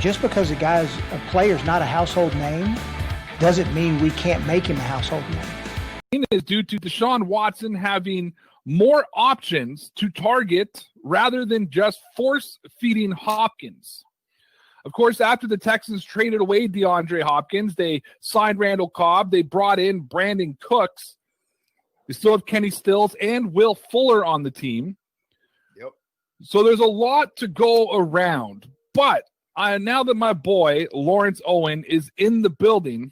just because a player's not a household name doesn't mean we can't make him a household name. Is due to Deshaun Watson having more options to target rather than just force-feeding Hopkins. Of course, after the Texans traded away DeAndre Hopkins, they signed Randall Cobb. They brought in Brandon Cooks. They still have Kenny Stills and Will Fuller on the team. Yep. So there's a lot to go around. But now that my boy, Lawrence Owen, is in the building,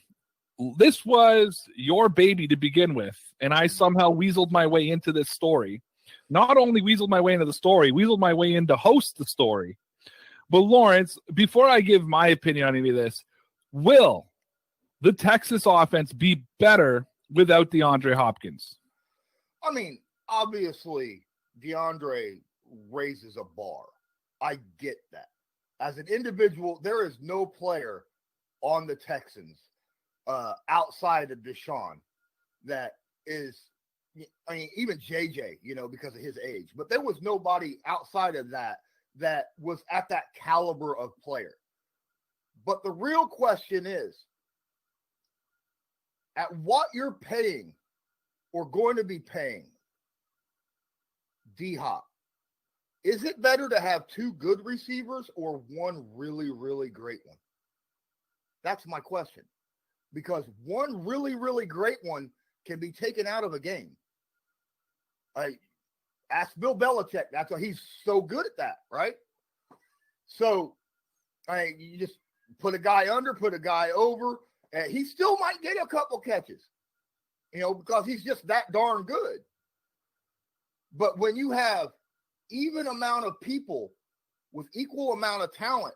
this was your baby to begin with, and I somehow weaseled my way into this story. Not only weaseled my way into the story, weaseled my way in to host the story. But Lawrence, before I give my opinion on any of this, will the Texas offense be better without DeAndre Hopkins? I mean, obviously, DeAndre raises a bar. I get that. As an individual, there is no player on the Texans outside of Deshaun that is, I mean, even JJ, because of his age, but there was nobody outside of that was at that caliber of player. But the real question is, at what you're paying or going to be paying D-Hop, is it better to have two good receivers or one really, really great one? That's my question. Because one really, really great one can be taken out of a game. Ask Bill Belichick. That's why he's so good at that, right? So, you just put a guy under, put a guy over, and he still might get a couple catches, because he's just that darn good. But when you have even amount of people with equal amount of talent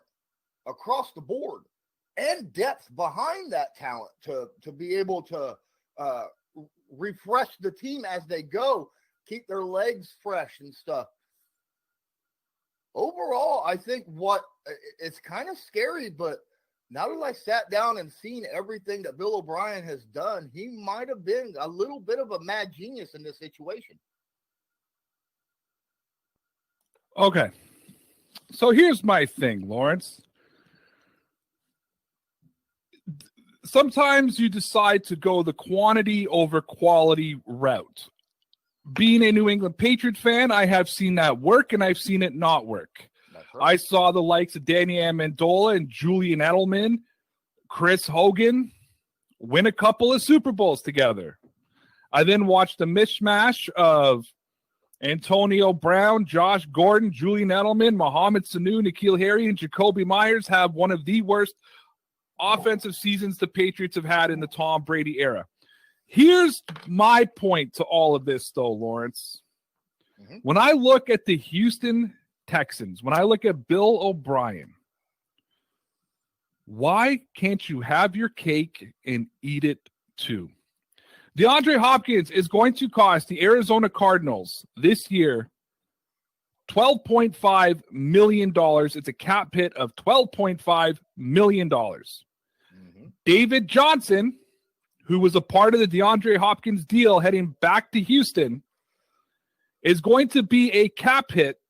across the board, and depth behind that talent to be able to refresh the team as they go, keep their legs fresh and stuff. Overall, I think it's kind of scary, but now that I sat down and seen everything that Bill O'Brien has done, he might have been a little bit of a mad genius in this situation. Okay. So here's my thing, Lawrence. Sometimes you decide to go the quantity over quality route. Being a New England Patriot fan, I have seen that work and I've seen it not work. Right. I saw the likes of Danny Amendola and Julian Edelman, Chris Hogan win a couple of Super Bowls together. I then watched the mishmash of Antonio Brown, Josh Gordon, Julian Edelman, Mohamed Sanu, N'Keal Harry, and Jacoby Myers have one of the worst offensive seasons the Patriots have had in the Tom Brady era. Here's my point to all of this, though, Lawrence. Mm-hmm. When I look at the Houston Texans, when I look at Bill O'Brien, why can't you have your cake and eat it too? DeAndre Hopkins is going to cost the Arizona Cardinals this year $12.5 million. It's a cap hit of $12.5 million. Mm-hmm. David Johnson, who was a part of the DeAndre Hopkins deal heading back to Houston, is going to be a cap hit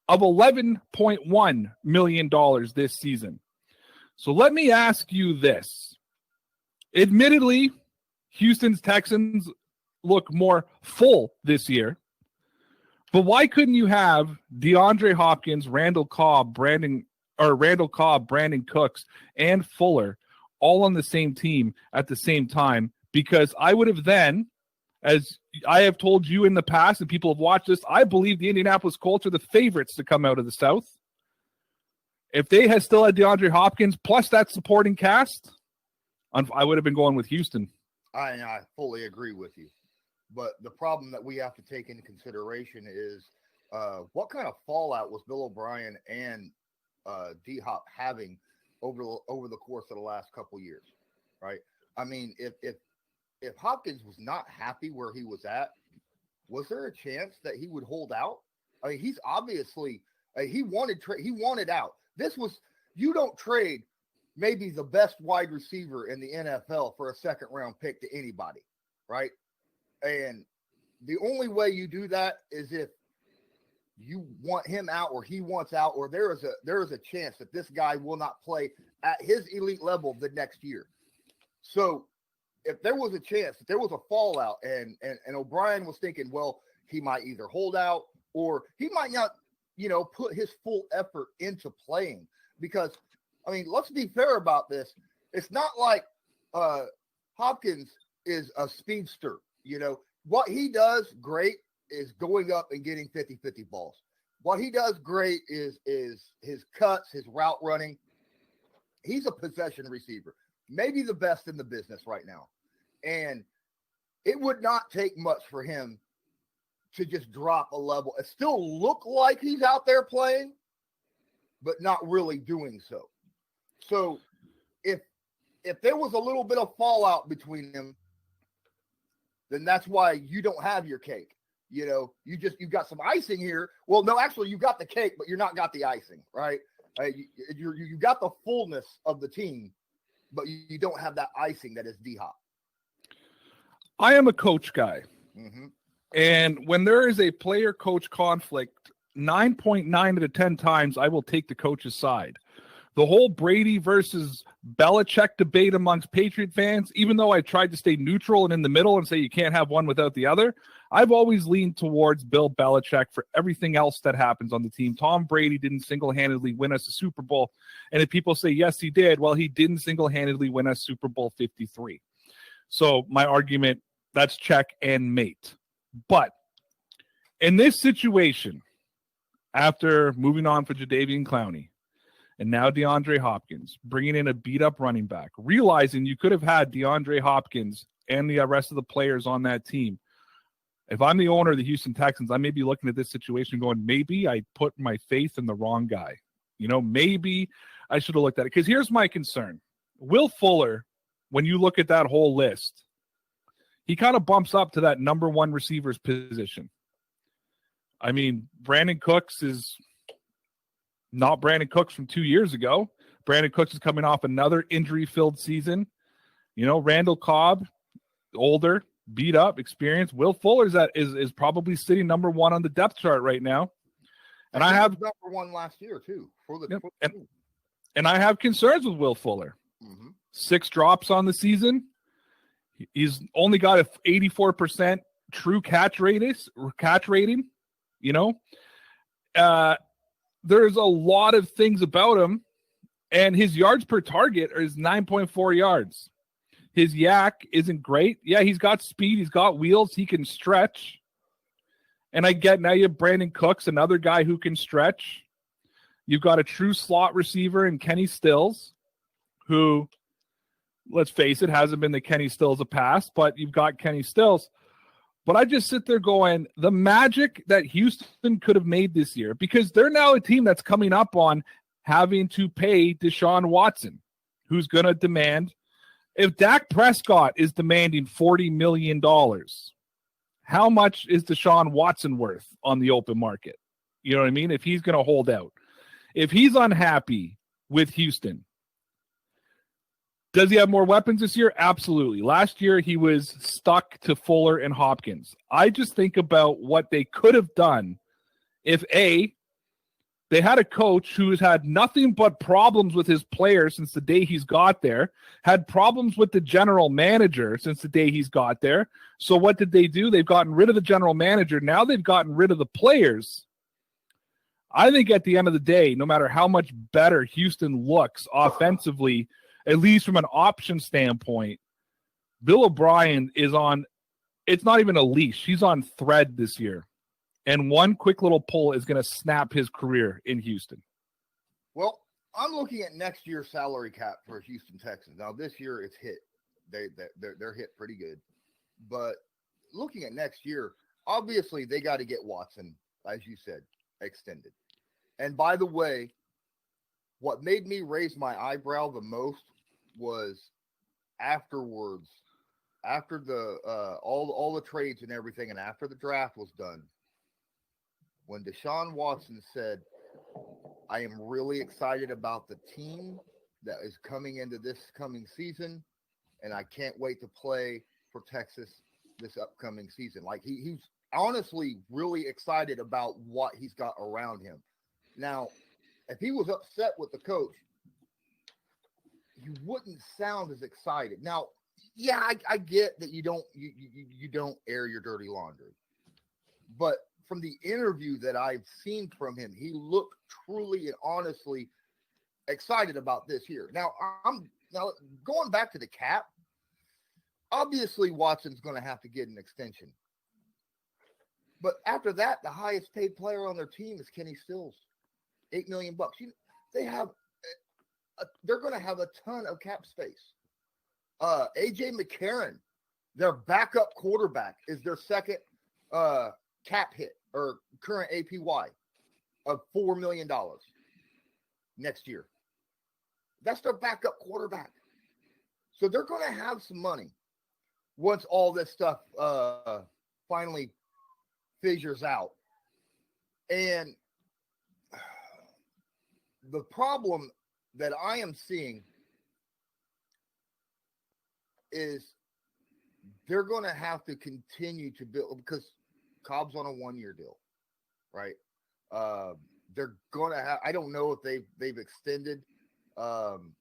of $11.1 million this season. So let me ask you this. Admittedly, Houston's Texans look more full this year. But why couldn't you have DeAndre Hopkins, Randall Cobb, Brandon Cooks, and Fuller all on the same team at the same time? Because I would have then, as I have told you in the past and people have watched this, I believe the Indianapolis Colts are the favorites to come out of the South. If they had still had DeAndre Hopkins plus that supporting cast, I would have been going with Houston. I fully agree with you. But the problem that we have to take into consideration is what kind of fallout was Bill O'Brien and D-Hop having over the course of the last couple years, right? I mean, if Hopkins was not happy where he was at, was there a chance that he would hold out? I mean, he's obviously he wanted out. This was, you don't trade maybe the best wide receiver in the NFL for a second round pick to anybody, right? And the only way you do that is if you want him out or he wants out, or there is a chance that this guy will not play at his elite level the next year. So if there was a chance, if there was a fallout and O'Brien was thinking, well, he might either hold out or he might not, put his full effort into playing. Because, I mean, let's be fair about this. It's not like Hopkins is a speedster. What he does great is going up and getting 50-50 balls. What he does great is his cuts, his route running. He's a possession receiver, maybe the best in the business right now. And it would not take much for him to just drop a level and still look like he's out there playing, but not really doing so. So if there was a little bit of fallout between them, then that's why you don't have your cake. You got some icing here. Well, no, actually you got the cake, but you're not got the icing, right? You got the fullness of the team, but you don't have that icing that is D-Hop. I am a coach guy. Mm-hmm. And when there is a player-coach conflict, 9.9 out of 10 times I will take the coach's side. The whole Brady versus Belichick debate amongst Patriot fans, even though I tried to stay neutral and in the middle and say you can't have one without the other, I've always leaned towards Bill Belichick for everything else that happens on the team. Tom Brady didn't single-handedly win us a Super Bowl. And if people say, yes, he did, well, he didn't single-handedly win us Super Bowl 53. So my argument, that's check and mate. But in this situation, after moving on for Jadeveon Clowney, and now DeAndre Hopkins, bringing in a beat-up running back, realizing you could have had DeAndre Hopkins and the rest of the players on that team. If I'm the owner of the Houston Texans, I may be looking at this situation going, maybe I put my faith in the wrong guy. Maybe I should have looked at it. Because here's my concern. Will Fuller, when you look at that whole list, he kind of bumps up to that number one receiver's position. I mean, Brandon Cooks is not Brandon Cooks from 2 years ago. Brandon Cooks is coming off another injury-filled season. Randall Cobb, older, beat up, experienced. Will Fuller is probably sitting number one on the depth chart right now. And I have number one last year too. And I have concerns with Will Fuller. Mm-hmm. 6 drops on the season. He's only got a 84% true catch rating. There's a lot of things about him, and his yards per target is 9.4 yards. His yak isn't great. Yeah, he's got speed. He's got wheels. He can stretch. And I get now you have Brandon Cooks, another guy who can stretch. You've got a true slot receiver in Kenny Stills, who, let's face it, hasn't been the Kenny Stills of past, but you've got Kenny Stills. But I just sit there going, the magic that Houston could have made this year, because they're now a team that's coming up on having to pay Deshaun Watson, who's going to demand, if Dak Prescott is demanding $40 million, how much is Deshaun Watson worth on the open market? You know what I mean? If he's going to hold out. If he's unhappy with Houston, does he have more weapons this year? Absolutely. Last year, he was stuck to Fuller and Hopkins. I just think about what they could have done if, A, they had a coach who's had nothing but problems with his players since the day he's got there, had problems with the general manager since the day he's got there. So what did they do? They've gotten rid of the general manager. Now they've gotten rid of the players. I think at the end of the day, no matter how much better Houston looks offensively, at least from an option standpoint, Bill O'Brien is on, it's not even a leash. He's on thread this year. And one quick little pull is going to snap his career in Houston. Well, I'm looking at next year's salary cap for Houston Texans. Now, this year it's hit. They're hit pretty good. But looking at next year, obviously they got to get Watson, as you said, extended. And by the way, what made me raise my eyebrow the most was afterwards, after the all the trades and everything, and after the draft was done, when Deshaun Watson said, I am really excited about the team that is coming into this coming season, and I can't wait to play for Texas this upcoming season. Like he's honestly really excited about what he's got around him. Now, if he was upset with the coach, you wouldn't sound as excited. Now, yeah, I get that you don't air your dirty laundry, but from the interview that I've seen from him, he looked truly and honestly excited about this year. Now going back to the cap. Obviously, Watson's going to have to get an extension, but after that, the highest paid player on their team is Kenny Stills, $8 million. They're going to have a ton of cap space. AJ McCarron, their backup quarterback, is their second cap hit or current APY of $4 million next year. That's their backup quarterback. So they're going to have some money once all this stuff finally figures out. And the problem that I am seeing is they're going to have to continue to build, because Cobb's on a 1-year deal, right? They're going to have, I don't know if they've extended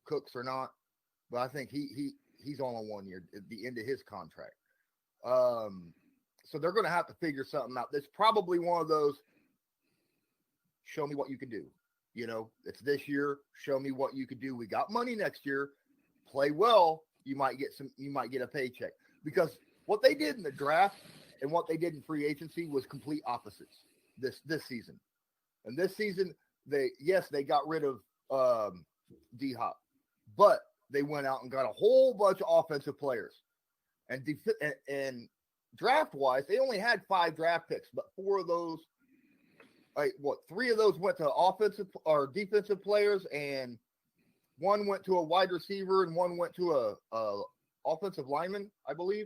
Cooks or not, but I think he's on a 1 year at the end of his contract. So they're going to have to figure something out. It's probably one of those, show me what you can do. You know, it's this year. Show me what you could do. We got money next year. Play well. You might get a paycheck, because what they did in the draft and what they did in free agency was complete opposites this season. And this season, they got rid of D-Hop, but they went out and got a whole bunch of offensive players. And draft-wise, they only had 5 draft picks, but 4 of those, 3 of those went to offensive or defensive players, and 1 went to a wide receiver, and 1 went to a offensive lineman, I believe.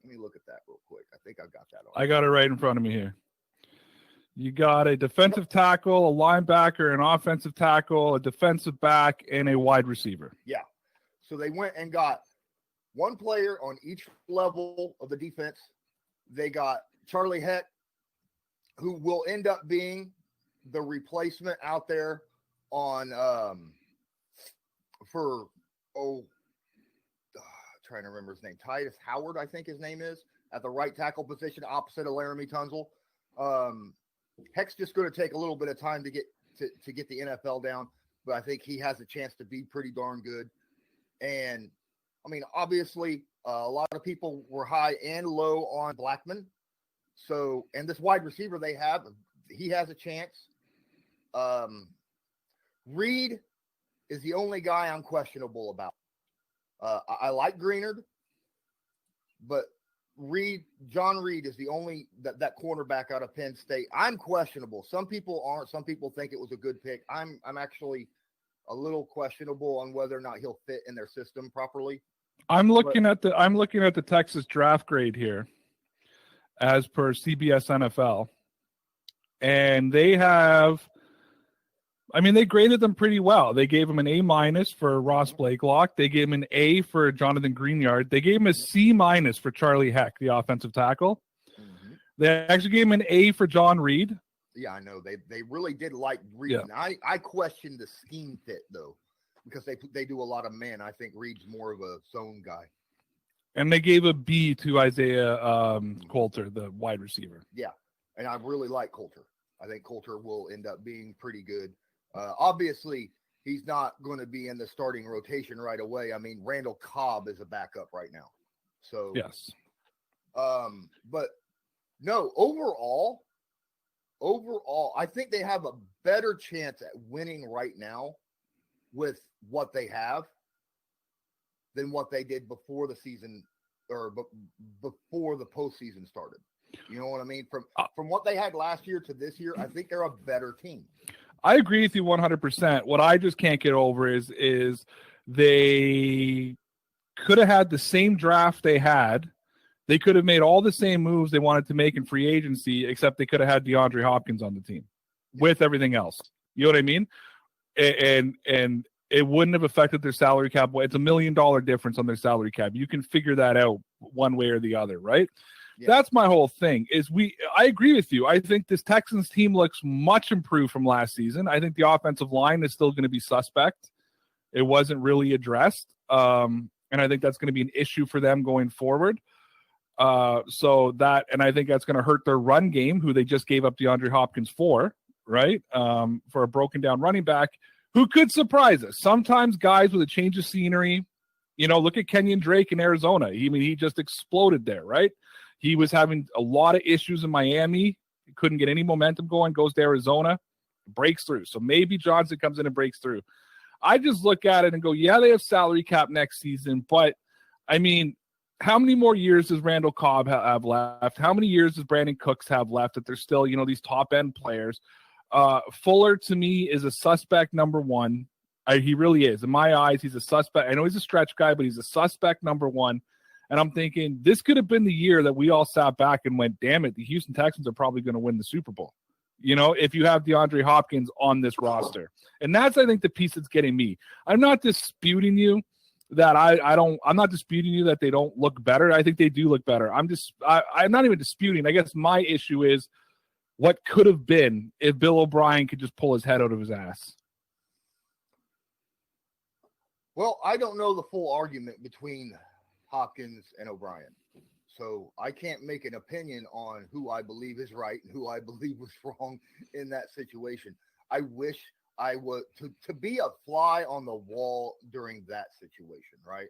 Let me look at that real quick. I think I've got that on. I got it right in front of me here. You got a defensive tackle, a linebacker, an offensive tackle, a defensive back, and a wide receiver. Yeah. So they went and got 1 player on each level of the defense. They got Charlie Heck, who will end up being the replacement out there on trying to remember his name. Titus Howard, I think his name is, at the right tackle position opposite of Laramie Tunzel. Heck's just going to take a little bit of time to get the NFL down, but I think he has a chance to be pretty darn good. And I mean, obviously, a lot of people were high and low on Blackman. So, and this wide receiver they have, he has a chance. Reed is the only guy I'm questionable about. I like Greenard, but John Reed is the only that cornerback out of Penn State. I'm questionable. Some people aren't. Some people think it was a good pick. I'm actually a little questionable on whether or not he'll fit in their system properly. I'm looking at the Texas draft grade here, as per CBS NFL, and they graded them pretty well. They gave him an A- for Ross Blakelock. They gave him an A for Jonathan Greenyard. They gave him a C- for Charlie Heck, the offensive tackle. Mm-hmm. They actually gave him an A for John Reed. Yeah, I know. They really did like Reed. Yeah. I question the scheme fit, though, because they do a lot of man. I think Reed's more of a zone guy. And they gave a B to Isaiah Coulter, the wide receiver. Yeah, and I really like Coulter. I think Coulter will end up being pretty good. Obviously, he's not going to be in the starting rotation right away. I mean, Randall Cobb is a backup right now. So yes. But no, overall, I think they have a better chance at winning right now with what they have than what they did before the season or before the postseason started. You know what I mean? From what they had last year to this year, I think they're a better team. I agree with you 100%. What I just can't get over is they could have had the same draft they had. They could have made all the same moves they wanted to make in free agency, except they could have had DeAndre Hopkins on the team with everything else. You know what I mean? And it wouldn't have affected their salary cap. It's $1 million difference on their salary cap. You can figure that out one way or the other, right? That's my whole thing. I agree with you. I think this Texans team looks much improved from last season. I think the offensive line is still going to be suspect. It wasn't really addressed. And I think that's going to be an issue for them going forward. And I think that's going to hurt their run game, who they just gave up DeAndre Hopkins for, right? For a broken down running back who could surprise us. Sometimes guys with a change of scenery, look at Kenyon Drake in Arizona. He just exploded there, right? He was having a lot of issues in Miami. He couldn't get any momentum going, goes to Arizona, breaks through. So maybe Johnson comes in and breaks through. I just look at it and go, yeah, they have salary cap next season. But, how many more years does Randall Cobb have left? How many years does Brandon Cooks have left that they're still, these top-end players? Fuller, to me, is a suspect number one. He really is. In my eyes, he's a suspect. I know he's a stretch guy, but he's a suspect number one. And I'm thinking this could have been the year that we all sat back and went, damn it, the Houston Texans are probably going to win the Super Bowl, if you have DeAndre Hopkins on this roster. And that's, I think, the piece that's getting me. I'm not disputing you that I'm not disputing you that they don't look better. I think they do look better. I'm not even disputing. I guess my issue is what could have been if Bill O'Brien could just pull his head out of his ass. Well, I don't know the full argument between Hopkins and O'Brien. So I can't make an opinion on who I believe is right and who I believe was wrong in that situation. I wish I would to be a fly on the wall during that situation, right?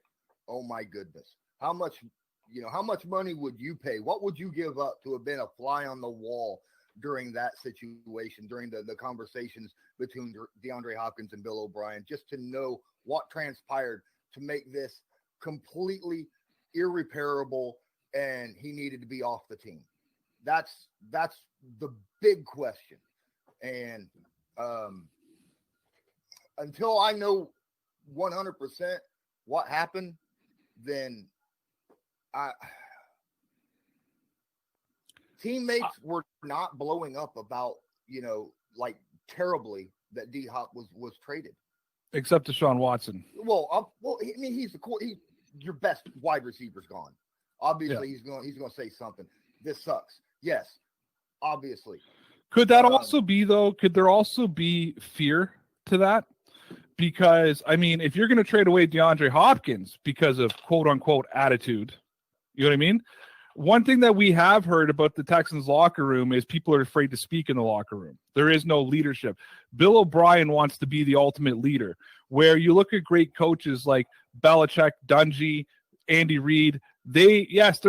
Oh my goodness. How much money would you pay? What would you give up to have been a fly on the wall during that situation, during the conversations between DeAndre Hopkins and Bill O'Brien, just to know what transpired to make this completely irreparable, and he needed to be off the team. That's the big question. And until I know 100% what happened, then teammates were not blowing up about, terribly that D-Hop was traded. Except Deshaun Watson. Well, he's your best wide receiver's gone. Obviously, he's going to say something. This sucks. Yes, obviously. Could that also be, though? Could there also be fear to that? Because, if you're going to trade away DeAndre Hopkins because of quote-unquote attitude, you know what I mean? One thing that we have heard about the Texans locker room is people are afraid to speak in the locker room. There is no leadership. Bill O'Brien wants to be the ultimate leader, where you look at great coaches like Belichick, Dungy, Andy Reid. They're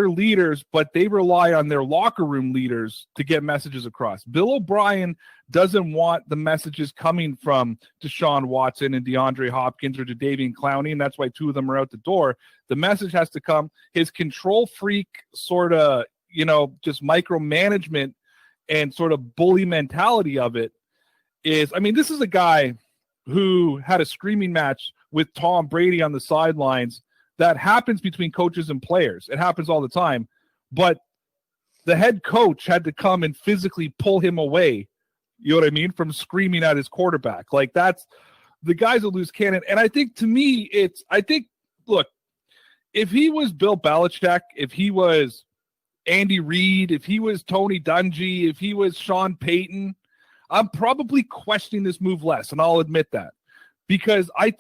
leaders, but they rely on their locker room leaders to get messages across. Bill O'Brien doesn't want the messages coming from Deshaun Watson and DeAndre Hopkins or Jadeveon Clowney, and that's why two of them are out the door. The message has to come. His control freak sort of, just micromanagement and sort of bully mentality of it is, this is a guy who had a screaming match with Tom Brady on the sidelines. That happens between coaches and players. It happens all the time. But the head coach had to come and physically pull him away, you know what I mean, from screaming at his quarterback. Like, that's the guy's a loose cannon. And I think, to me, look, if he was Bill Belichick, if he was Andy Reid, if he was Tony Dungy, if he was Sean Payton, I'm probably questioning this move less, and I'll admit that. Because I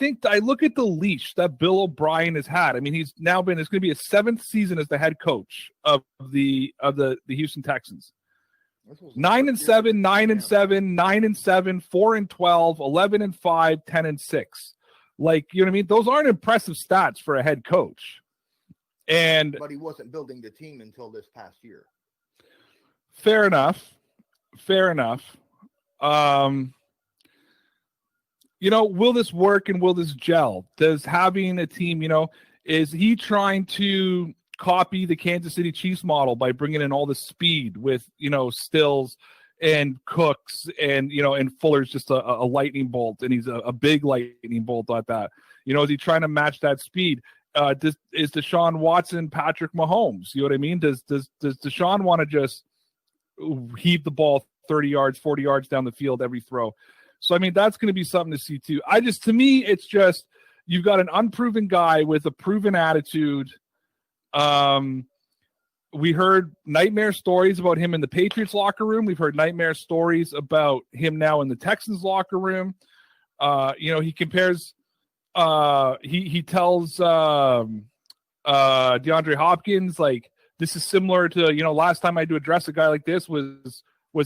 look at the leash that Bill O'Brien has had. He's now it's going to be his 7th season as the head coach of the Houston Texans. 9-7, 9-7, 9-7, 4-12, 11-5, 10-6. Like, you know what I mean? Those aren't impressive stats for a head coach. But he wasn't building the team until this past year. Fair enough. Will this work and will this gel? Does having a team, is he trying to copy the Kansas City Chiefs model by bringing in all the speed with, Stills and Cooks and, and Fuller's just a lightning bolt, and he's a big lightning bolt at that. Is he trying to match that speed? Is Deshaun Watson Patrick Mahomes? You know what I mean? Does Deshaun want to just heave the ball 30 yards, 40 yards down the field every throw? So, that's going to be something to see, too. To me, it's just you've got an unproven guy with a proven attitude we heard nightmare stories about him in the Patriots locker room. We've heard nightmare stories about him now in the Texans locker room. He compares, he tells DeAndre Hopkins, like, this is similar to, last time I had to address a guy like this was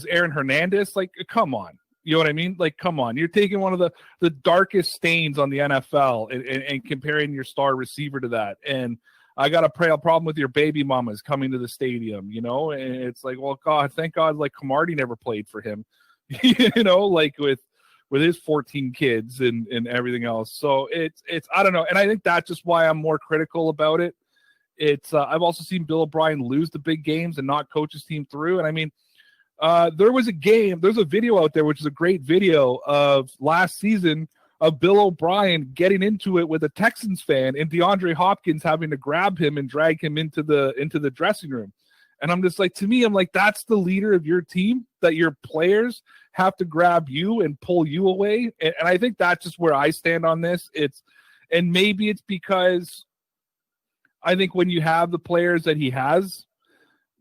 Aaron Hernandez. Like, come on. You know what I mean? Like, come on. You're taking one of the darkest stains on the NFL and comparing your star receiver to that. And I got a problem with your baby mamas coming to the stadium, and it's like, well, God, thank God, like, Camardi never played for him, like with his 14 kids and everything else. So it's, I don't know. And I think that's just why I'm more critical about it. It's, I've also seen Bill O'Brien lose the big games and not coach his team through. And I mean, there's a video out there, which is a great video of last season of Bill O'Brien getting into it with a Texans fan and DeAndre Hopkins having to grab him and drag him into the dressing room. And I'm just like, to me, I'm like, that's the leader of your team, that your players have to grab you and pull you away. And I think that's just where I stand on this. And maybe it's because I think when you have the players that he has,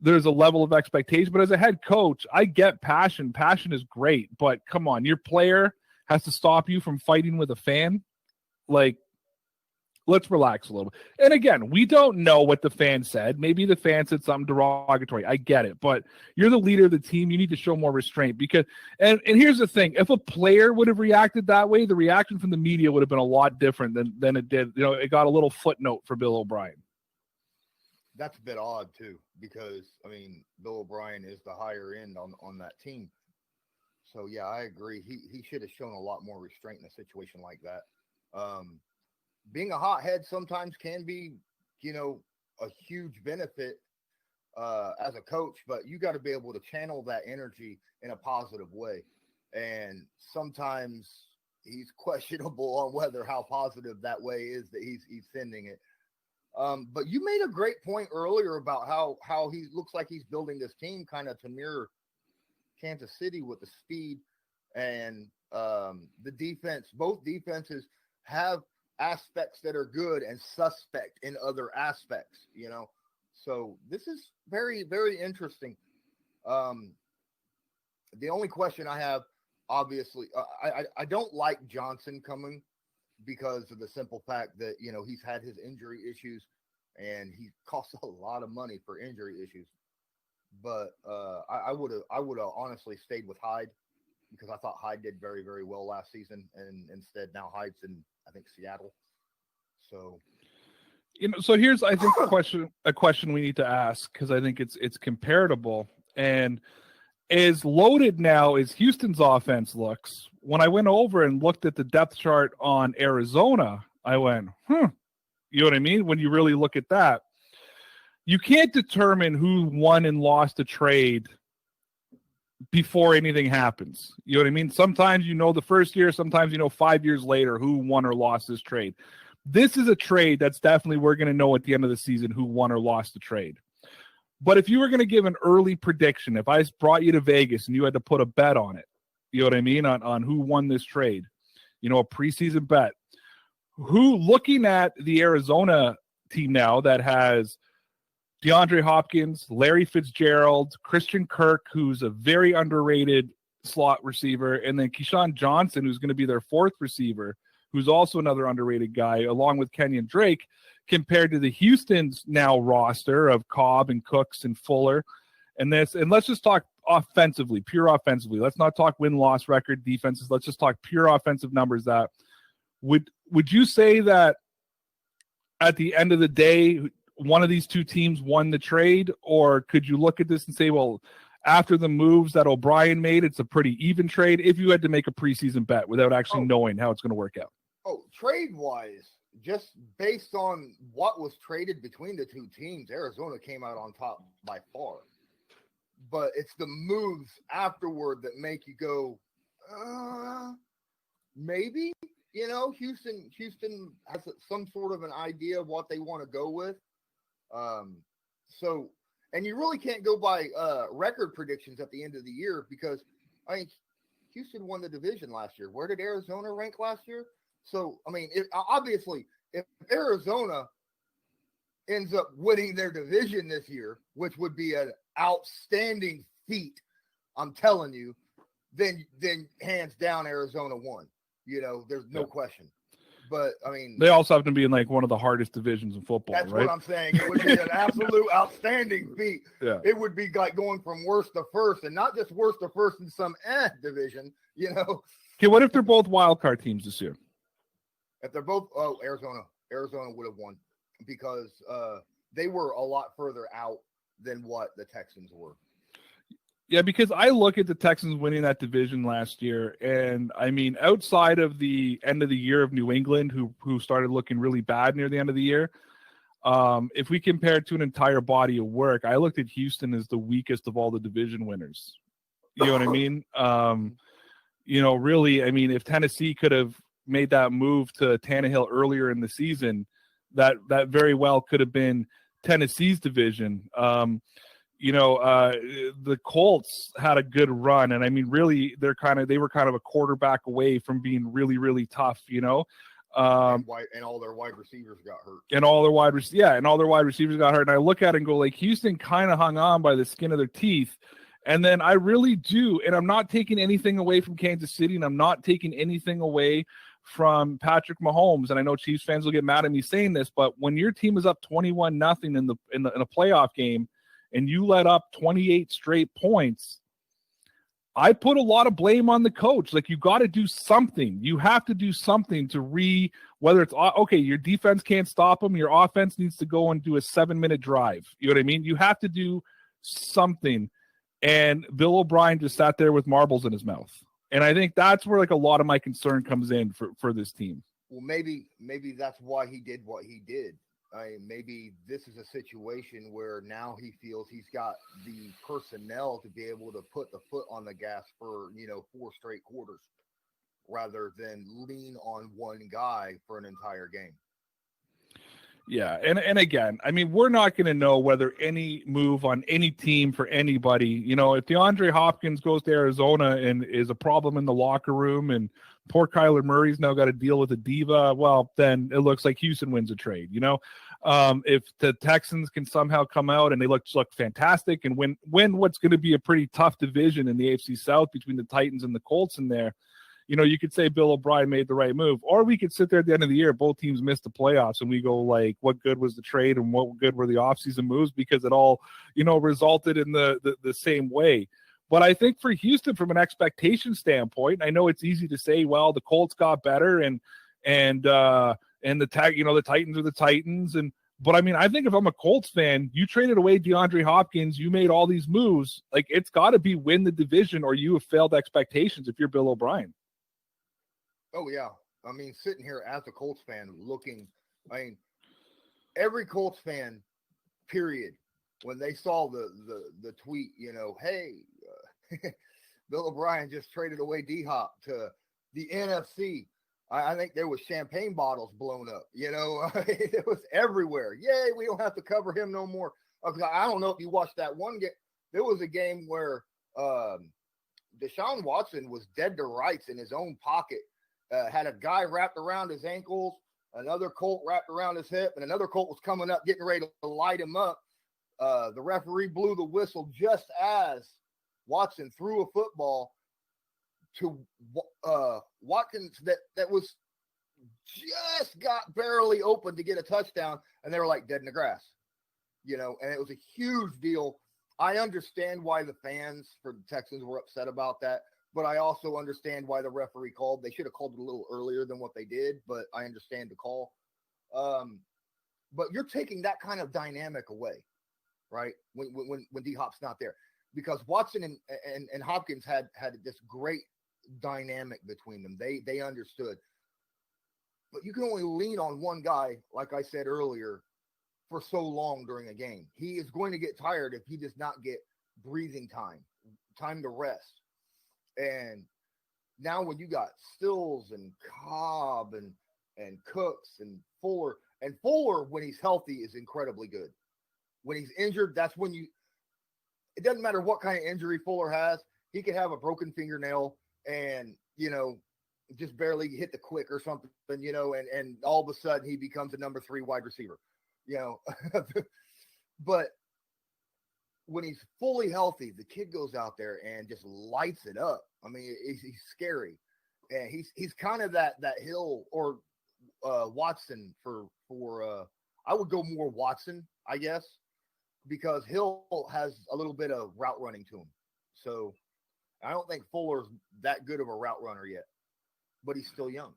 there's a level of expectation. But as a head coach, I get passion. Passion is great. But come on, your player has to stop you from fighting with a fan. Like, let's relax a little bit. And again, we don't know what the fan said. Maybe the fan said something derogatory. I get it. But you're the leader of the team. You need to show more restraint. Because, and here's the thing. If a player would have reacted that way, the reaction from the media would have been a lot different than it did. It got a little footnote for Bill O'Brien. That's a bit odd, too, because, I mean, Bill O'Brien is the higher end on that team. So, yeah, I agree. He should have shown a lot more restraint in a situation like that. Being a hothead sometimes can be, a huge benefit as a coach, but you got to be able to channel that energy in a positive way. And sometimes he's questionable on how positive that way is that he's sending it. But you made a great point earlier about how he looks like he's building this team kind of to mirror Kansas City with the speed and the defense. Both defenses have aspects that are good and suspect in other aspects, So this is very, very interesting. The only question I have, obviously, I don't like Johnson coming because of the simple fact that, he's had his injury issues and he costs a lot of money for injury issues. But I would have honestly stayed with Hyde because I thought Hyde did very, very well last season, and instead now Hyde's in, I think, Seattle. So, so here's, I think, a question we need to ask, because I think it's comparable. And as loaded now as Houston's offense looks, when I went over and looked at the depth chart on Arizona, I went, you know what I mean? When you really look at that, you can't determine who won and lost a trade before anything happens. You know what I mean? Sometimes the first year, sometimes 5 years later who won or lost this trade. This is a trade that's definitely we're going to know at the end of the season who won or lost the trade. But if you were going to give an early prediction, if I brought you to Vegas and you had to put a bet on it, you know what I mean, on who won this trade, a preseason bet, looking at the Arizona team now that has DeAndre Hopkins, Larry Fitzgerald, Christian Kirk, who's a very underrated slot receiver, and then Keyshawn Johnson, who's going to be their fourth receiver, who's also another underrated guy, along with Kenyon Drake, compared to the Houston's now roster of Cobb and Cooks and Fuller. And let's just talk offensively, pure offensively. Let's not talk win-loss record defenses. Let's just talk pure offensive numbers. That would you say that at the end of the day, one of these two teams won the trade? Or could you look at this and say, well, after the moves that O'Brien made, it's a pretty even trade, if you had to make a preseason bet without actually knowing how it's going to work out? Trade-wise, just based on what was traded between the two teams, Arizona came out on top by far. But it's the moves afterward that make you go, maybe, Houston has some sort of an idea of what they want to go with. And you really can't go by record predictions at the end of the year, because I think Houston won the division last year. Where did Arizona rank last year? So, I mean, obviously, if Arizona ends up winning their division this year, which would be an outstanding feat, I'm telling you, then hands down Arizona won. There's no question. But I mean, they also happen to be in like one of the hardest divisions in football. That's right? what I'm saying. It would be an absolute outstanding feat. Yeah. It would be like going from worst to first, and not just worst to first in some division. Okay, what if they're both wild card teams this year? If they're both, Arizona would have won because they were a lot further out than what the Texans were. Yeah, because I look at the Texans winning that division last year, and I mean, outside of the end of the year of New England, who started looking really bad near the end of the year, if we compare it to an entire body of work, I looked at Houston as the weakest of all the division winners. You know what I mean? Really, I mean, if Tennessee could have made that move to Tannehill earlier in the season, that very well could have been Tennessee's division. The Colts had a good run, and I mean, really, they were kind of a quarterback away from being really, really tough. And all their wide receivers got hurt. And all their wide receivers got hurt. And I look at it and go, like, Houston kind of hung on by the skin of their teeth. And then I really do, and I'm not taking anything away from Kansas City, and I'm not taking anything away from Patrick Mahomes. And I know Chiefs fans will get mad at me saying this, but when your team is up 21-0 in a playoff game, and you let up 28 straight points, I put a lot of blame on the coach. Like, you got to do something. You have to do something to whether it's, okay, your defense can't stop them. Your offense needs to go and do a 7-minute drive. You know what I mean? You have to do something. And Bill O'Brien just sat there with marbles in his mouth. And I think that's where like a lot of my concern comes in for this team. Well, maybe that's why he did what he did. Maybe this is a situation where now he feels he's got the personnel to be able to put the foot on the gas for 4 straight quarters rather than lean on one guy for an entire game. Yeah, and again, I mean, we're not going to know whether any move on any team for anybody, if DeAndre Hopkins goes to Arizona and is a problem in the locker room and poor Kyler Murray's now got to deal with a diva, well, then it looks like Houston wins a trade, If the Texans can somehow come out and they look fantastic and win what's going to be a pretty tough division in the AFC South between the Titans and the Colts in there, you could say Bill O'Brien made the right move, or we could sit there at the end of the year, both teams missed the playoffs, and we go like, what good was the trade and what good were the offseason moves, because it all, resulted in the same way. But I think for Houston, from an expectation standpoint, I know it's easy to say, well, the Colts got better and the Titans are the Titans. But I mean, I think if I'm a Colts fan, you traded away DeAndre Hopkins, you made all these moves, like it's got to be win the division or you have failed expectations if you're Bill O'Brien. Oh, yeah. I mean, sitting here as a Colts fan every Colts fan, period, when they saw the tweet, hey, Bill O'Brien just traded away D-Hop to the NFC. I think there was champagne bottles blown up, it was everywhere. Yay, we don't have to cover him no more. I don't know if you watched that one game. There was a game where Deshaun Watson was dead to rights in his own pocket. Had a guy wrapped around his ankles, another Colt wrapped around his hip, and another Colt was coming up, getting ready to light him up. The referee blew the whistle just as Watson threw a football to Watkins that was just got barely open to get a touchdown, and they were like dead in the grass, and it was a huge deal. I understand why the fans for the Texans were upset about that. But I also understand why the referee called. They should have called it a little earlier than what they did, but I understand the call. But you're taking that kind of dynamic away, right? When D-Hop's not there, because Watson and Hopkins had this great dynamic between them. They understood. But you can only lean on one guy, like I said earlier, for so long during a game. He is going to get tired if he does not get breathing time to rest. And now when you got Stills and Cobb and Cooks and Fuller when he's healthy is incredibly good. When he's injured, that's when it doesn't matter what kind of injury Fuller has. He could have a broken fingernail and, just barely hit the quick or something, and all of a sudden he becomes a number 3 wide receiver. you know. But when he's fully healthy, the kid goes out there and just lights it up. I mean, he's scary, and he's kind of that Hill or Watson for I would go more Watson, I guess, because Hill has a little bit of route running to him. So I don't think Fuller's that good of a route runner yet, but he's still young.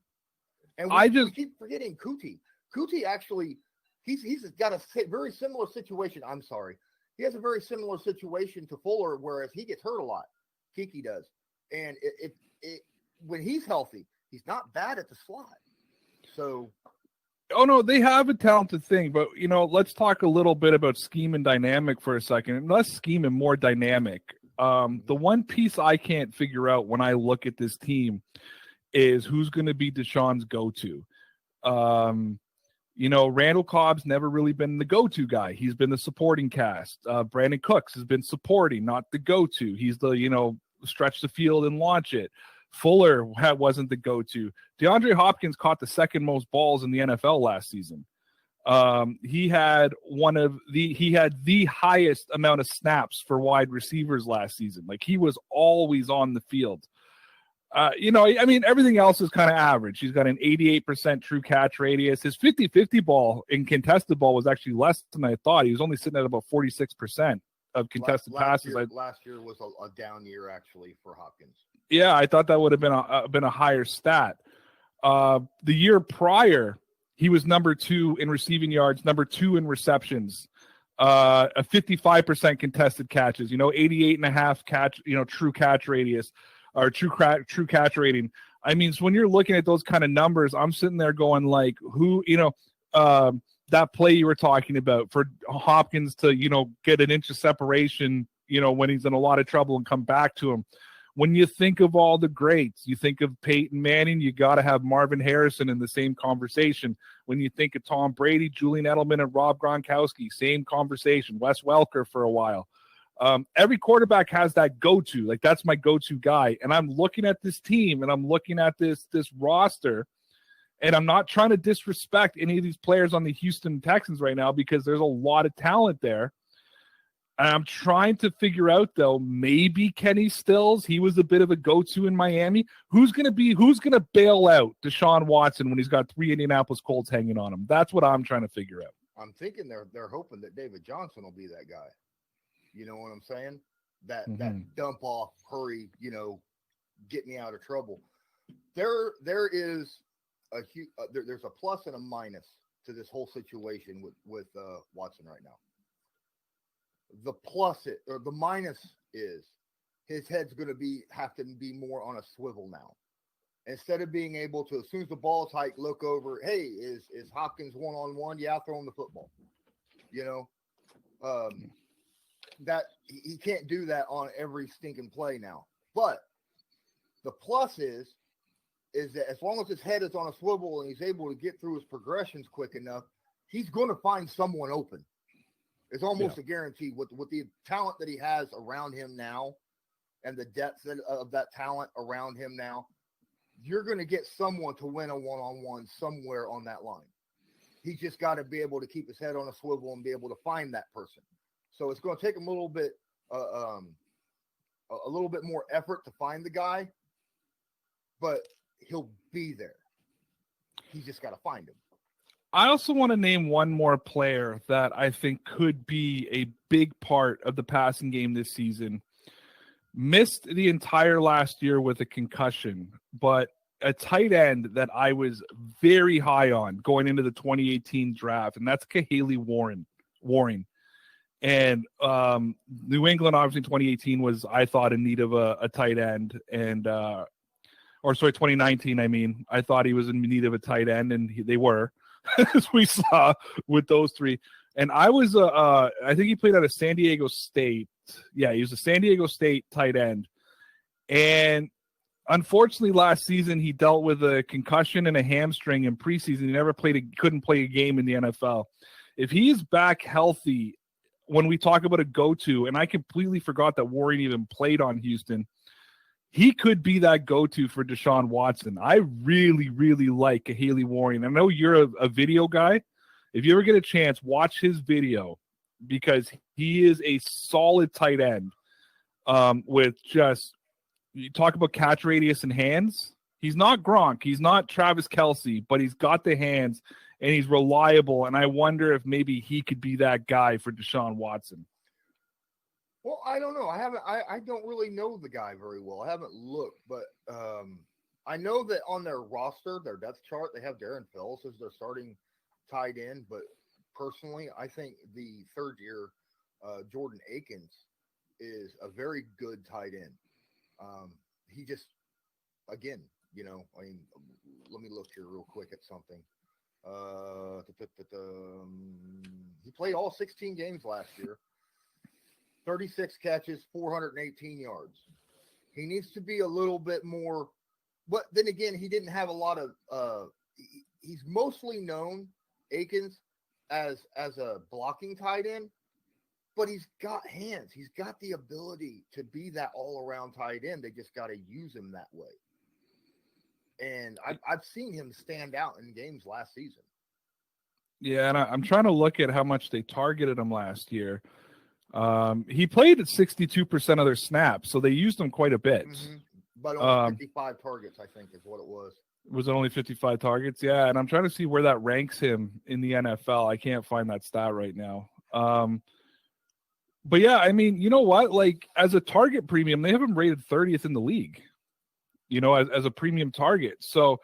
And we keep forgetting Kuti. Kuti actually, he's got a very similar situation. I'm sorry. He has a very similar situation to Fuller, whereas he gets hurt a lot. Kiki does. And when he's healthy, he's not bad at the slot. So. Oh, no, they have a talented thing. But, you know, let's talk a little bit about scheme and dynamic for a second. And less scheme and more dynamic. The one piece I can't figure out when I look at this team is who's going to be Deshaun's go-to. You know, Randall Cobb's never really been the go-to guy. He's been the supporting cast. Brandon Cooks has been supporting, not the go-to. He's the, you know, stretch the field and launch it. Fuller wasn't the go-to. DeAndre Hopkins caught the second most balls in the NFL last season. He had the highest amount of snaps for wide receivers last season. Like, he was always on the field. You know, I mean, everything else is kind of average. He's got an 88% true catch radius. His 50-50 ball in contested ball was actually less than I thought. He was only sitting at about 46% of contested passes. Last year was a down year, actually, for Hopkins. Yeah, I thought that would have been a higher stat. The year prior, he was number 2 in receiving yards, number 2 in receptions, a 55% contested catches, you know, 88.5 catch, you know, true catch radius. Or true catch rating. I mean, so when you're looking at those kind of numbers, I'm sitting there going like, who, you know, that play you were talking about for Hopkins to, you know, get an inch of separation, you know, when he's in a lot of trouble and come back to him. When you think of all the greats, you think of Peyton Manning, you got to have Marvin Harrison in the same conversation. When you think of Tom Brady, Julian Edelman, and Rob Gronkowski, same conversation. Wes Welker for a while. Every quarterback has that go-to. Like, that's my go-to guy. And I'm looking at this team and I'm looking at this roster, and I'm not trying to disrespect any of these players on the Houston Texans right now because there's a lot of talent there. And I'm trying to figure out, though, maybe Kenny Stills, he was a bit of a go-to in Miami. Who's going to bail out Deshaun Watson when he's got 3 Indianapolis Colts hanging on him? That's what I'm trying to figure out. I'm thinking they're hoping that David Johnson will be that guy. You know what I'm saying? That dump off, hurry, you know, get me out of trouble. There is there's a plus and a minus to this whole situation with Watson right now. The minus is his head's going to have to be more on a swivel now. Instead of being able to, as soon as the ball's hiked, look over, hey, is Hopkins one-on-one? Yeah, throw him the football. You know, that he can't do that on every stinking play now. But the plus is that as long as his head is on a swivel and he's able to get through his progressions quick enough, he's going to find someone open. It's almost a guarantee with the talent that he has around him now and the depth of that talent around him now. You're going to get someone to win a one-on-one somewhere on that line. He's just got to be able to keep his head on a swivel and be able to find that person. So it's going to take him a little bit more effort to find the guy, but he'll be there. He's just got to find him. I also want to name one more player that I think could be a big part of the passing game this season. Missed the entire last year with a concussion, but a tight end that I was very high on going into the 2018 draft, and that's Kahale Warren. And New England, obviously, 2018 was, I thought, in need of a tight end. And 2019, I mean. I thought he was in need of a tight end, and they were, as we saw with those three. And I was, I think he played out of San Diego State. Yeah, he was a San Diego State tight end. And unfortunately, last season, he dealt with a concussion and a hamstring in preseason. He couldn't play a game in the NFL. If he's back healthy, when we talk about a go-to, and I completely forgot that Warren even played on Houston, he could be that go-to for Deshaun Watson. I really, really like Kahale Warren. I know you're a video guy, If you ever get a chance, watch his video because he is a solid tight end with just – you talk about catch radius and hands. He's not Gronk. He's not Travis Kelce, but he's got the hands and he's reliable. And I wonder if maybe he could be that guy for Deshaun Watson. Well, I don't know. I don't really know the guy very well. I haven't looked, but I know that on their roster, their depth chart, they have Darren Fells as their starting tight end. But personally, I think the third year Jordan Aikens is a very good tight end. He just, again, you know, I mean, let me look here real quick at something. He played all 16 games last year. 36 catches, 418 yards. He needs to be a little bit more, but then again, he didn't have a lot of, he's mostly known, Aikens, as a blocking tight end, but he's got hands. He's got the ability to be that all-around tight end. They just got to use him that way. And I've seen him stand out in games last season. Yeah, and I'm trying to look at how much they targeted him last year. He played at 62% of their snaps, so they used him quite a bit. Mm-hmm. But only 55 targets, I think, is what it was. Was it only 55 targets? Yeah, and I'm trying to see where that ranks him in the NFL. I can't find that stat right now. But yeah, I mean, you know what? Like, as a target premium, they have him rated 30th in the league, you know, as a premium target. So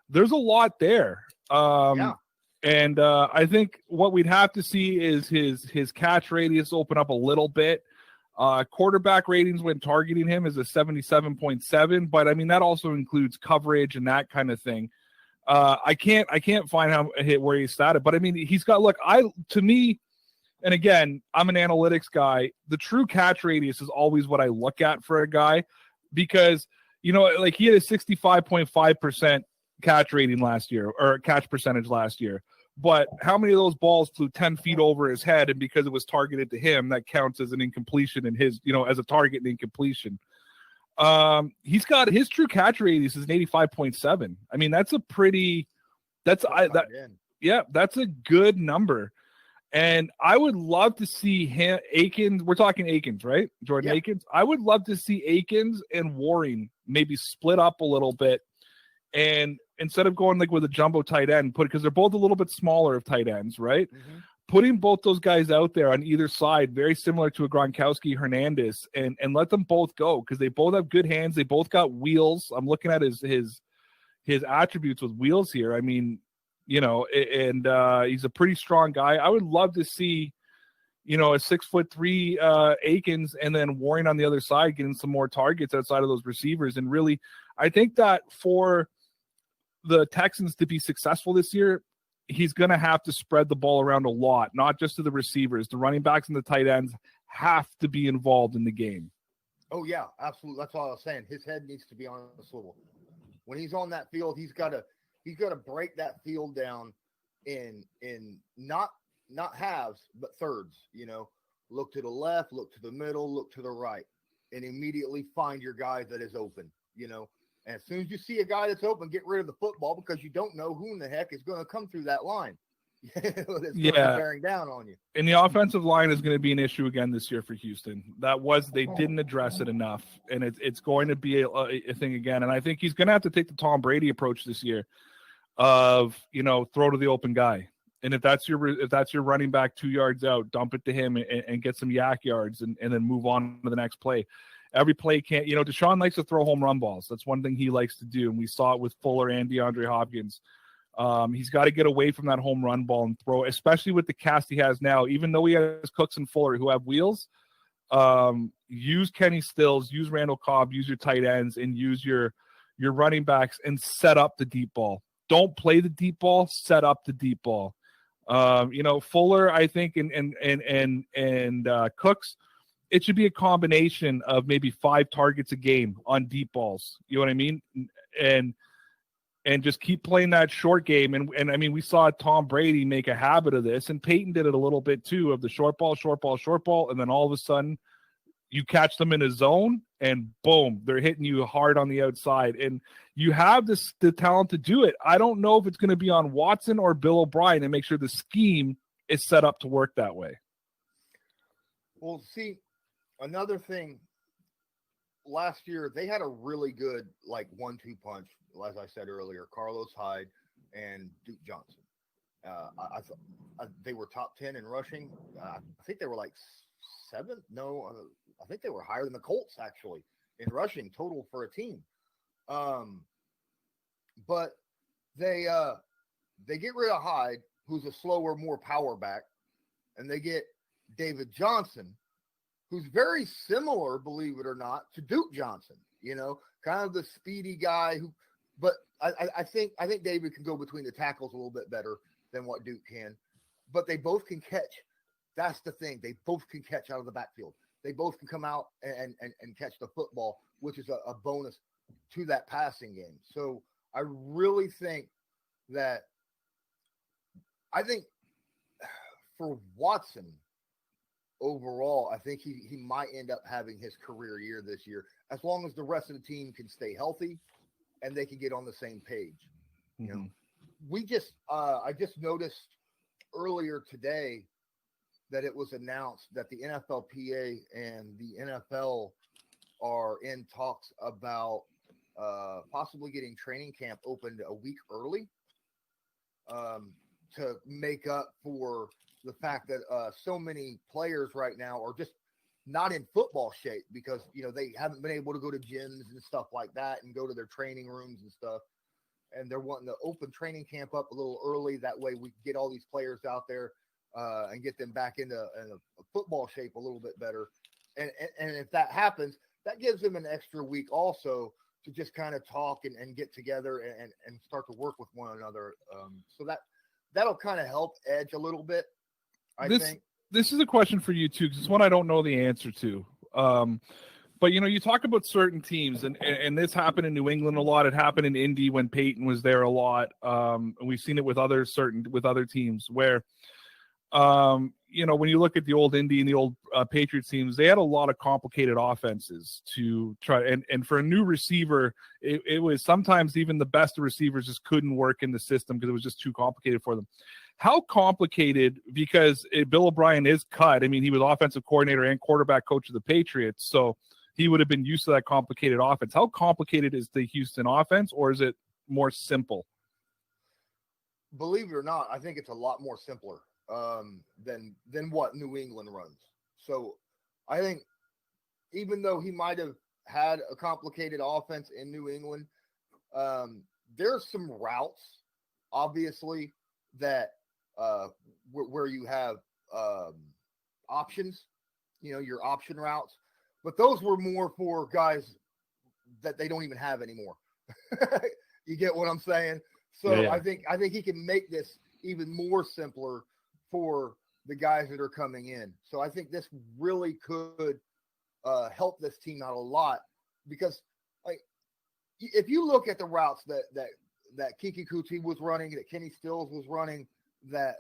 there's a lot there. Yeah. And I think what we'd have to see is his catch radius open up a little bit. Quarterback ratings when targeting him is a 77.7, but I mean that also includes coverage and that kind of thing. I can't find where he's started, but I mean he's got to me, and again I'm an analytics guy. The true catch radius is always what I look at for a guy because you know like he had a 65.5% catch rating last year or catch percentage last year. But how many of those balls flew 10 feet over his head, and because it was targeted to him, that counts as an incompletion in his, you know, as a target and incompletion. He's got his true catch radius is an 85.7. I mean, that's a that's a good number. And I would love to see him, Aikens. We're talking Aikens, right? Jordan Aikens. I would love to see Aikens and Waring maybe split up a little bit. And instead of going like with a jumbo tight end, because they're both a little bit smaller of tight ends, right? Mm-hmm. Putting both those guys out there on either side, very similar to a Gronkowski Hernandez, and let them both go because they both have good hands. They both got wheels. I'm looking at his attributes with wheels here. I mean, you know, and he's a pretty strong guy. I would love to see, you know, a 6'3" Aikens and then Waring on the other side getting some more targets outside of those receivers. And really, I think that for the Texans to be successful this year, he's going to have to spread the ball around a lot, not just to the receivers. The running backs and the tight ends have to be involved in the game. Oh, yeah, absolutely. That's all I was saying. His head needs to be on the swivel. When he's on that field, he's got to break that field down in not halves, but thirds, you know. Look to the left, look to the middle, look to the right, and immediately find your guy that is open, you know. And as soon as you see a guy that's open, get rid of the football because you don't know who in the heck is going to come through that line. It's going to be bearing down on you. And the offensive line is going to be an issue again this year for Houston. They didn't address it enough, and it's going to be a thing again. And I think he's going to have to take the Tom Brady approach this year of, you know, throw to the open guy. And if that's your running back 2 yards out, dump it to him and get some yak yards and then move on to the next play. Every play can't, you know, Deshaun likes to throw home run balls. That's one thing he likes to do. And we saw it with Fuller and DeAndre Hopkins. He's got to get away from that home run ball and throw, especially with the cast he has now. Even though he has Cooks and Fuller who have wheels, use Kenny Stills, use Randall Cobb, use your tight ends, and use your running backs and set up the deep ball. Don't play the deep ball, set up the deep ball. You know, Fuller, I think, and Cooks, it should be a combination of maybe 5 targets a game on deep balls. You know what I mean? And just keep playing that short game. And I mean, we saw Tom Brady make a habit of this, and Peyton did it a little bit too, of the short ball. And then all of a sudden you catch them in a zone and boom, they're hitting you hard on the outside. And you have the talent to do it. I don't know if it's going to be on Watson or Bill O'Brien and make sure the scheme is set up to work that way. Well, see, another thing, last year they had a really good 1-2 punch, as I said earlier, Carlos Hyde and Duke Johnson. I thought they were top 10 in rushing. I think they were seventh. No, I think they were higher than the Colts actually in rushing total for a team. But they get rid of Hyde, who's a slower, more power back, and they get David Johnson, who's very similar, believe it or not, to Duke Johnson. Kind of the speedy guy who. But I think David can go between the tackles a little bit better than what Duke can. But they both can catch. That's the thing. They both can catch out of the backfield. They both can come out and catch the football, which is a bonus to that passing game. So I really think that for Watson overall, I think he might end up having his career year this year, as long as the rest of the team can stay healthy and they can get on the same page. We just I just noticed earlier today that it was announced that the NFLPA and the NFL are in talks about possibly getting training camp opened a week early to make up for the fact that so many players right now are just not in football shape because, they haven't been able to go to gyms and stuff like that and go to their training rooms and stuff. And they're wanting to open training camp up a little early. That way we can get all these players out there and get them back into a football shape a little bit better. And if that happens, that gives them an extra week also to just kind of talk and get together and start to work with one another. So that'll kind of help edge a little bit, I think. This is a question for you too, because it's one I don't know the answer to. But you talk about certain teams, and this happened in New England a lot. It happened in Indy when Peyton was there a lot. And we've seen it with other teams where, when you look at the old Indy and the old Patriots teams, they had a lot of complicated offenses to try. And for a new receiver, it was sometimes even the best of receivers just couldn't work in the system because it was just too complicated for them. How complicated, because Bill O'Brien is cut. I mean, he was offensive coordinator and quarterback coach of the Patriots, so he would have been used to that complicated offense. How complicated is the Houston offense, or is it more simple? Believe it or not, I think it's a lot more simpler than what New England runs. So I think even though he might have had a complicated offense in New England, there's some routes, obviously, that where you have options, your option routes, but those were more for guys that they don't even have anymore. You get what I'm saying? So yeah. I think he can make this even more simpler for the guys that are coming in. So I think this really could help this team out a lot, because if you look at the routes that Kiki Kuti was running, that Kenny Stills was running, that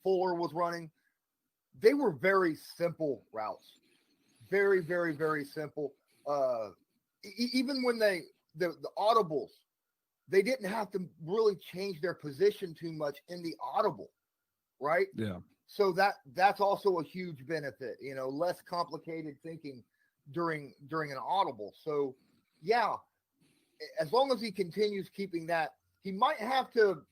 Fuller was running, they were very simple routes. Very, very, very simple. Even when the audibles, they didn't have to really change their position too much in the audible, right? Yeah. So that's also a huge benefit, less complicated thinking during an audible. So yeah, as long as he continues keeping that, he might have to.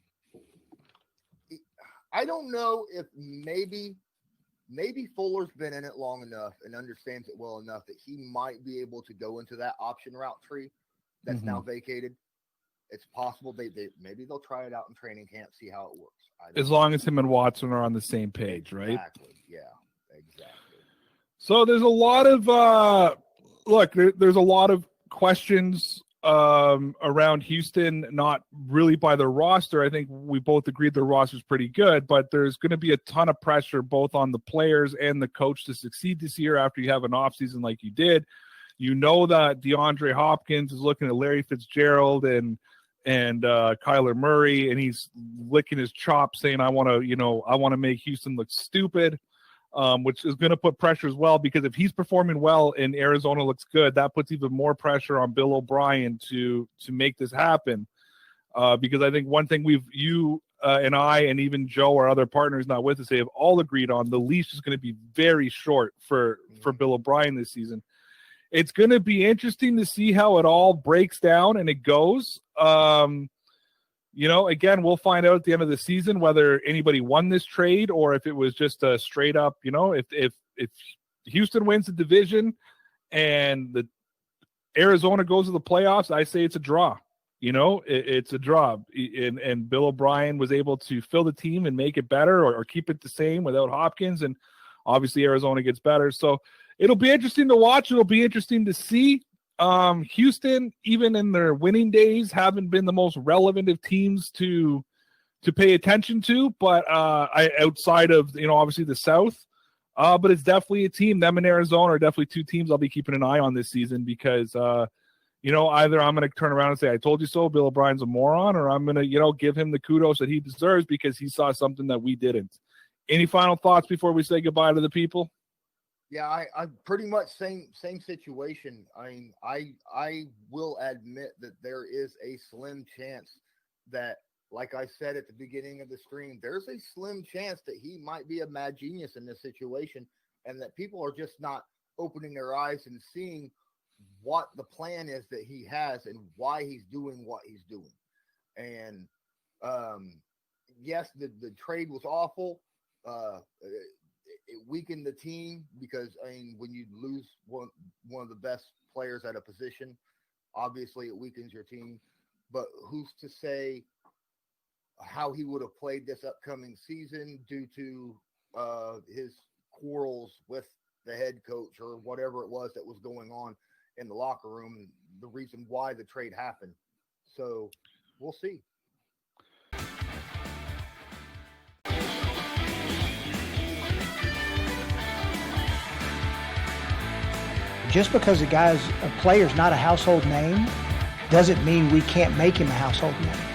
I don't know if maybe Fuller's been in it long enough and understands it well enough that he might be able to go into that option route tree that's now vacated. It's possible maybe they'll try it out in training camp, see how it works. As long as him and Watson are on the same page, right? Exactly. Yeah, exactly. So there's a lot of there's a lot of questions around Houston, not really by their roster. I think we both agreed their roster is pretty good, but there's going to be a ton of pressure both on the players and the coach to succeed this year after you have an offseason like you did. That DeAndre Hopkins is looking at Larry Fitzgerald and Kyler Murray, and he's licking his chops saying, I want to make Houston look stupid. which is going to put pressure as well, because if he's performing well and Arizona looks good, that puts even more pressure on Bill O'Brien to make this happen. Because I think one thing you and I and even Joe, our other partners not with us, they have all agreed on, the leash is going to be very short for Bill O'Brien this season. It's going to be interesting to see how it all breaks down and it goes. Again, we'll find out at the end of the season whether anybody won this trade or if it was just a straight up, if Houston wins the division and the Arizona goes to the playoffs, I say it's a draw. It's a draw. And Bill O'Brien was able to fill the team and make it better or keep it the same without Hopkins. And obviously Arizona gets better. So it'll be interesting to watch. It'll be interesting to see. Houston, even in their winning days, haven't been the most relevant of teams to pay attention to, but outside of obviously the South, but it's definitely a team. Them and Arizona are definitely two teams I'll be keeping an eye on this season because either I'm going to turn around and say I told you so, Bill O'Brien's a moron, or I'm going to give him the kudos that he deserves because he saw something that we didn't. Any final thoughts before we say goodbye to the people? Yeah, I pretty much same situation. I mean, I will admit that there is a slim chance that, like I said at the beginning of the stream, there's a slim chance that he might be a mad genius in this situation and that people are just not opening their eyes and seeing what the plan is that he has and why he's doing what he's doing. And yes, the trade was awful. It weakened the team because, when you lose one of the best players at a position, obviously it weakens your team. But who's to say how he would have played this upcoming season due to his quarrels with the head coach or whatever it was that was going on in the locker room, the reason why the trade happened. So we'll see. Just because a player's not a household name doesn't mean we can't make him a household name.